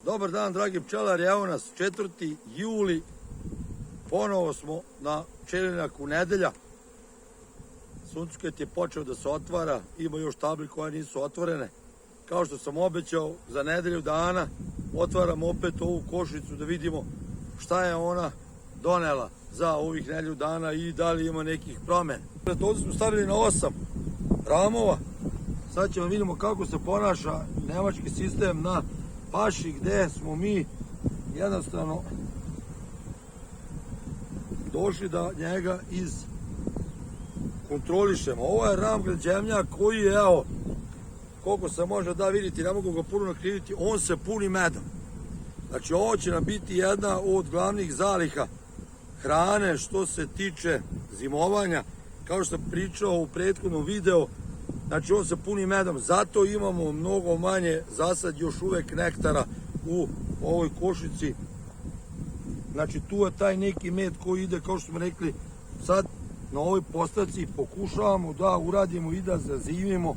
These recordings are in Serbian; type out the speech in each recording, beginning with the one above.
Dobar dan, dragi pčelari, evo nas 4. juli, ponovo smo na pčelinaku nedelja. Suncoket je počeo da se otvara, ima još tabli koje nisu otvorene. Kao što sam obećao, za nedelju dana otvaram opet ovu košnicu da vidimo šta je ona donela za ovih nedelju dana i da li ima nekih promena. Ovdje smo stavili na 8 ramova. Sad ćemo vidimo kako se ponaša nemački sistem na paši, gde smo mi jednostavno došli da njega kontrolišemo. Ovo je ram građevnjak koji je, evo, koliko se može da vidjeti, ne mogu ga puno nakriviti, on se puni medom. Znači ovo će nam biti jedna od glavnih zaliha hrane što se tiče zimovanja. Kao što sam pričao u prethodnom videu, znači on se puni medom, zato imamo mnogo manje za sad još uvek nektara u ovoj košnici. Znači tu je taj neki med koji ide, kao što smo rekli, sad na ovoj postavci pokušavamo da uradimo i da zazivimo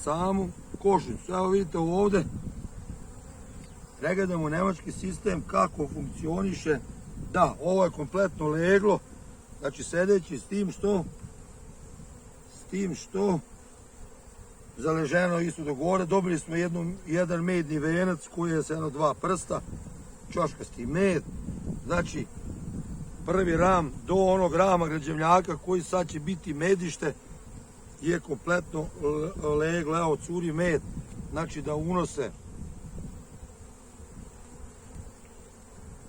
samu košnicu. Evo vidite ovde, pregledamo nemački sistem kako funkcioniše. Da, ovo je kompletno leglo, znači sedeći s tim što zaleženo isto do gore. Dobili smo jedan medni venac koji je sa jedno 2 prsta, ćoškasti med. Znači prvi ram do onog rama građevnjaka koji sad će biti medište je kompletno leglo. Evo curi med, znači da unose.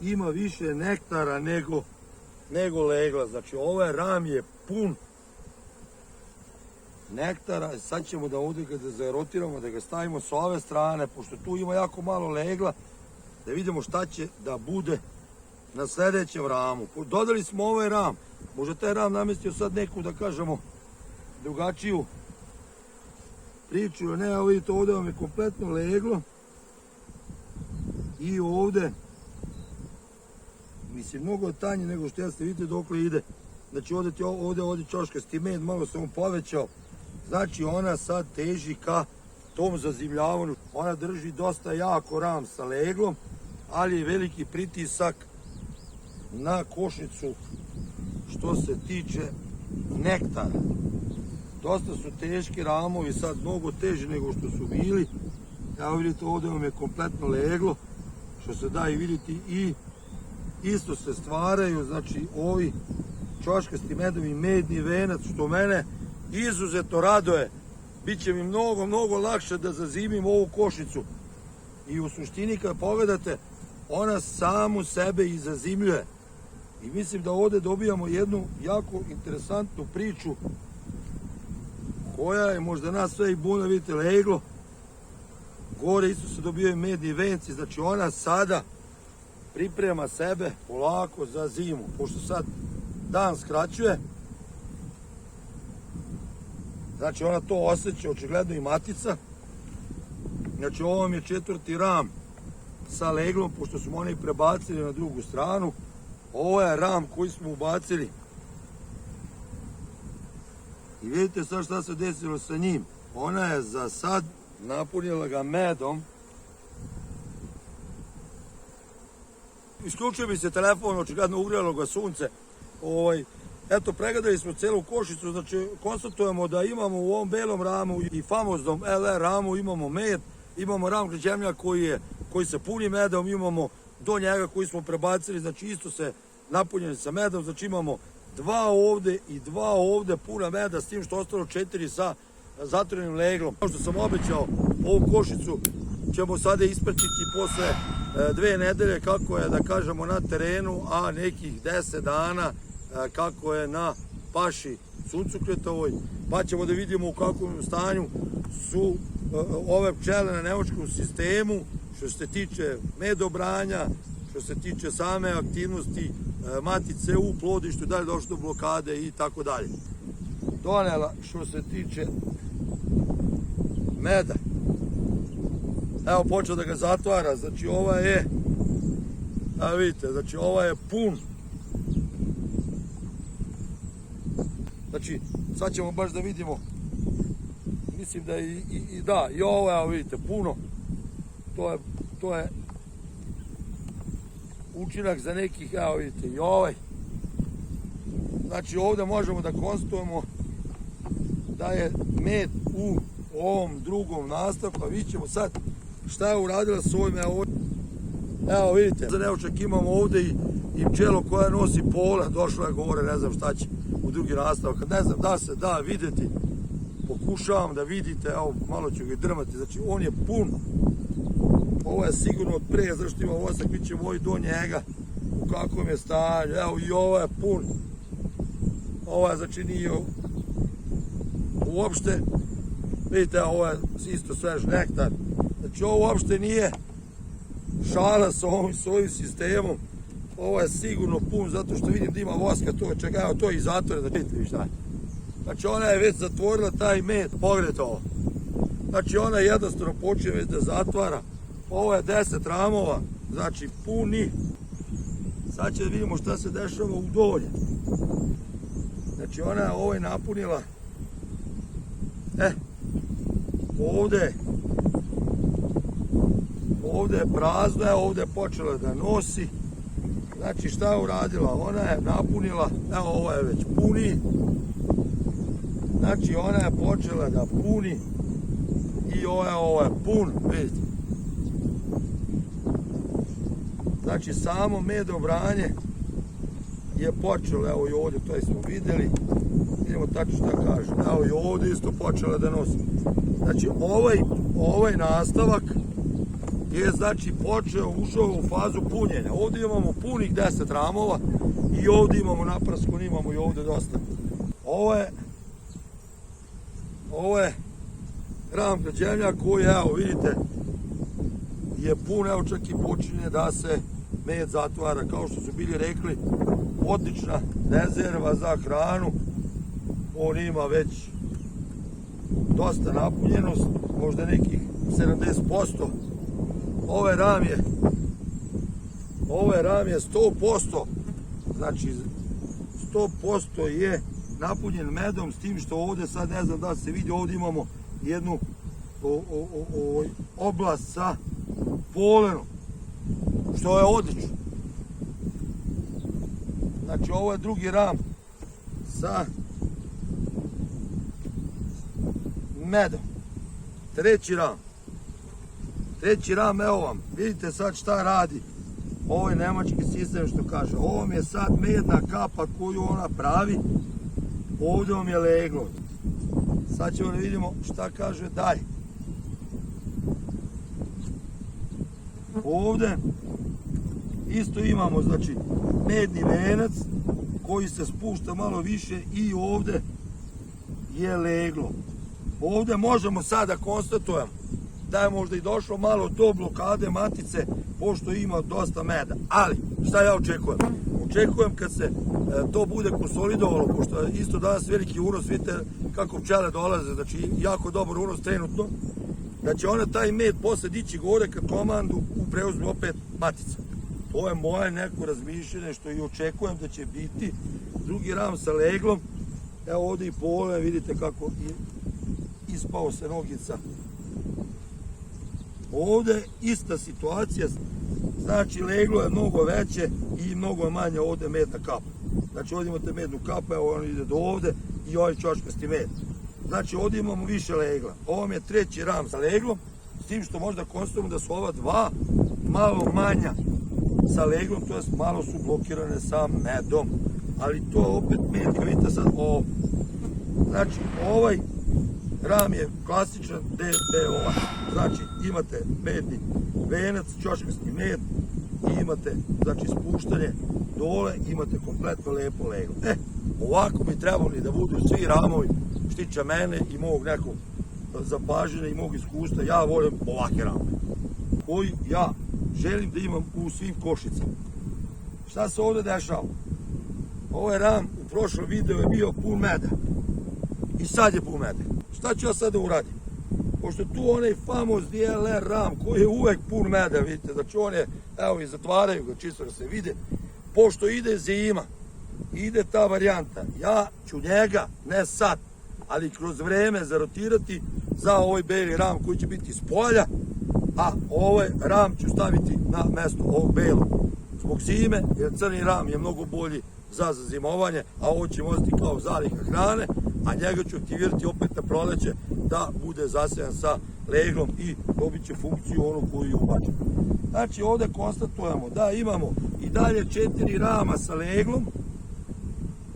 Ima više nektara nego legla. Znači ovaj ram je pun nektara. Sad ćemo da ovdje kada zarotiramo, da ga stavimo s ove strane, pošto tu ima jako malo legla, da vidimo šta će da bude na sljedećem ramu. Dodali smo ovaj ram, možda taj ram namestio sad neku, da kažemo, drugačiju priču. Ne, evo vidite, ovdje vam je kompletno leglo i ovdje, mislim, mnogo tanje nego što jeste, vidite dokle ide. Znači ovdje ćoškasti med, malo sam mu povećao. Znači ona sad teži ka tom zazimljavanju. Ona drži dosta jako ram sa leglom, ali je veliki pritisak na košnicu što se tiče nektara. Dosta su teški ramovi, sad mnogo teži nego što su bili. Evo vidite, ovdje vam je kompletno leglo, što se da i vidjeti, i isto se stvaraju, znači ovi ćoškasti medovi, medni venac, što mene izuzetno raduje. Biće mi mnogo lakše da zazimim ovu košnicu. I u suštini kad pogledate, ona samu sebe i zazimljuje. I mislim da ovdje dobijamo jednu jako interesantnu priču koja je možda nas sve i buna. Vidite leglo, gore isto se dobijaju medni venci, znači ona sada priprema sebe polako za zimu. Pošto sad dan skraćuje, znači ona to osjeća, očigledno i matica. Znači ovo vam je 4. ram sa leglom, pošto smo oni prebacili na drugu stranu. Ovo je ram koji smo ubacili. I vidite sad šta se desilo sa njim. Ona je za sad napunila ga medom. Isključio bi se telefon, očigledno ugrijalo ga sunce. Eto, pregledali smo celu košnicu, znači konstatujemo da imamo u ovom belom ramu i famoznom LR ramu imamo med, imamo ram građevnjak koji se puni medom, imamo do njega koji smo prebacili, znači isto se napunjeni sa medom, znači imamo 2 ovde i 2 ovde puna meda, s tim što ostalo 4 sa zatvorenim leglom. Kao što sam obećao, ovu košnicu ćemo sada ispratiti posle 2 nedelje kako je, da kažemo, na terenu, a nekih 10 dana kako je na paši suncokretovoj, pa ćemo da vidimo u kakvom stanju su ove pčele na nemačkom sistemu, što se tiče medobranja, što se tiče same aktivnosti matice u plodištu, da li došlo do blokade i tako dalje. Donela što se tiče meda. Evo, počeo da ga zatvara, znači ova je, evo vidite, znači ova je pun. Znači, sad ćemo baš da vidimo, mislim da i ovo, evo vidite, puno. To je to je učinak za nekih, evo vidite, i ovaj. Znači ovdje možemo da konstatujemo da je med u ovom drugom nastavku, a vidjet ćemo sad šta je uradila s ovim. Evo vidite, za neočak imamo ovdje i pčelo koja nosi polen, došla je gore, ne znam šta će u drugi nastavak, ne znam da se da vidjeti, pokušavam da vidite, evo malo ću ga drmati, znači on je pun, ovo je sigurno od pre, zašto ima vosak, vidjet ćemo i do njega u kakvom je stanju, evo i ovo je pun, ovo je znači nije uopšte, vidite ovo je isto svež nektar, znači ovo uopšte nije šala sa ovim sistemom, ovo je sigurno pun zato što vidim da ima voska to, čekaj, evo to je i zatvore, da vidite šta je. Znači ona je već zatvorila taj med, pogledajte ovo. Znači ona jednostavno počne već da zatvara, ovo je 10 ramova, znači puni. Sad će da vidimo šta se dešava u dolje. Znači ona je ovo napunila, ovdje je prazno, ovdje je počela da nosi. Znači šta je uradila? Ona je napunila, evo ovo je već puni. Znači ona je počela da puni i ovo je pun, vidite. Znači samo medobranje je počelo, evo i ovdje, to smo vidjeli. Vidimo tačno šta kaže, evo i ovdje isto počela da nosi. Znači ovaj nastavak je znači ušao u fazu punjenja. Ovdje imamo punih 10 ramova i ovdje imamo napraskon, imamo i ovdje dosta. Ovo je ram građevnjak koji, evo vidite, je pun, evo čak i počinje da se med zatvara, kao što su bili rekli, odlična rezerva za hranu. On ima već dosta napunjenost, možda nekih 70%. Ovaj ram je 100%, znači 100% je napunjen medom, s tim što ovdje sad ne znam da se vidi, ovdje imamo jednu oblast sa polenom, što je odlično. Znači ovo je drugi ram sa medom. Treći ram, evo vam, vidite sad šta radi ovaj nemački sistem što kaže. Ovo mi je sad medna kapa koju ona pravi, ovdje vam je leglo. Sad ćemo da vidimo šta kaže dalje. Ovdje isto imamo znači medni venac koji se spušta malo više i ovdje je leglo. Ovdje možemo sada konstatujemo da je možda i došlo malo do blokade matice, pošto ima dosta meda. Ali, šta ja očekujem? Očekujem kad se to bude konsolidovalo, pošto je isto danas veliki unos, vidite kako pčele dolaze, znači jako dobar unos trenutno, da će ona taj med posle dići gore kad komandu preuzme opet matica. To je moje neko razmišljanje što i očekujem da će biti. Drugi ram sa leglom, evo ovdje i pole, vidite kako je ispao se nogica. Ovdje ista situacija, znači leglo je mnogo veće i mnogo manje ovdje medna kapa. Znači ovdje imate mednu kapu, evo on ide do ovdje i ovaj čoškasti med. Znači ovdje imamo više legla. Ovo mi je treći ram sa leglom, s tim što možda konstatujemo da su ova dva malo manja sa leglom, to jest malo su blokirane sa medom. Ali to opet med, vidite sad ovo. Znači ovaj ram je klasičan DBO. Znači imate medni venac, čoškasti med i imate znači spuštanje dole, imate kompletno lepo leglo. Ovako bi trebali da budu svi ramovi što tiče mene i mog nekog zapažanja i mog iskustva. Ja volim ovake ramove koji ja želim da imam u svim košicama. Šta se ovdje dešava? Ovaj ram u prošlom videu je bio pun meda i sad je pun meda. Šta ću ja sad da uradim? Pošto tu onaj famozni LR ram koji je uvek pun meda, vidite, znači on je, evo i zatvaraju ga čisto da se vide, pošto ide zima, ide ta varijanta, ja ću njega, ne sad, ali kroz vreme zarotirati za ovaj beli ram koji će biti iz polja, a ovaj ram ću staviti na mesto ovog belog. Zbog zime, jer crni ram je mnogo bolji za zimovanje, a ovo će voziti kao zaliha hrane, a njega ću aktivirati opet na proleće da bude zasejan sa leglom i dobit će funkciju onu koju je ubačen. Znači ovde konstatujemo da imamo i dalje 4 rama sa leglom,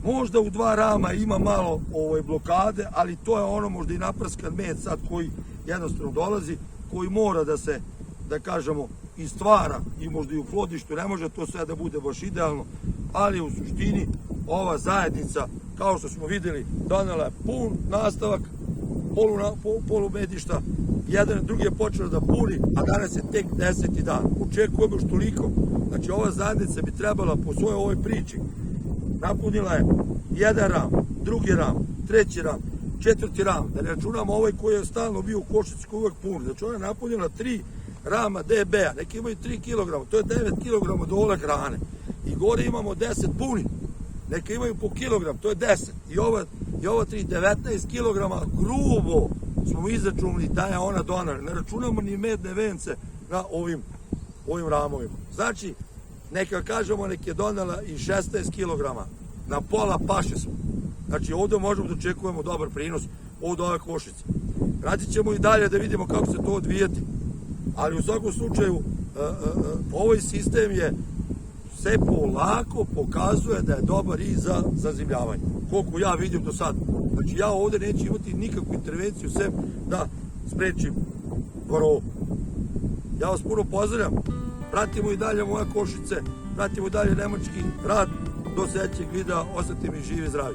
možda u 2 rama ima malo blokade, ali to je ono možda i napraskan med sad koji jednostavno dolazi, koji mora da se, da kažemo, i stvara i možda i u plodištu, ne može to sve da bude baš idealno, ali u suštini ova zajednica, kao što smo videli, donela je pun nastavak polumedišta, jedan drugi je počeo da puni, a danas je tek 10. dan. Očekujemo još toliko. Znači ova zajednica bi trebala po svojoj ovoj priči napunila je jedan ram, drugi ram, treći ram, četvrti ram, da ne računamo ovaj koji je stalno bio u košnici koji je uvek pun. Znači ona je napunila 3 rama DB-a, neki imaju 3 kg, to je 9 kg dole hrane. I gore imamo 10 puni, neki imaju po kilogram, to je 10. I ova 3, 19 kg grubo smo izračunali da je ona donala. Ne računamo ni medne vence na ovim ramovima. Znači, neka kažemo, nek je donela i 16 kg, na pola paše smo. Znači, ovdje možemo da očekujemo dobar prinos od ove košice. Radit ćemo i dalje da vidimo kako se to odvijati. Ali u svakom slučaju, ovaj sistem je sve polako pokazuje da je dobar i za zazimljavanje. Koliko ja vidim do sad. Znači, ja ovdje neću imati nikakvu intervenciju sem da sprečim varovu. Ja vas puno pozdravljam. Pratimo i dalje moje košice, pratimo i dalje nemački rad. Do sljedećeg videa, ostanite mi živi i zdravi.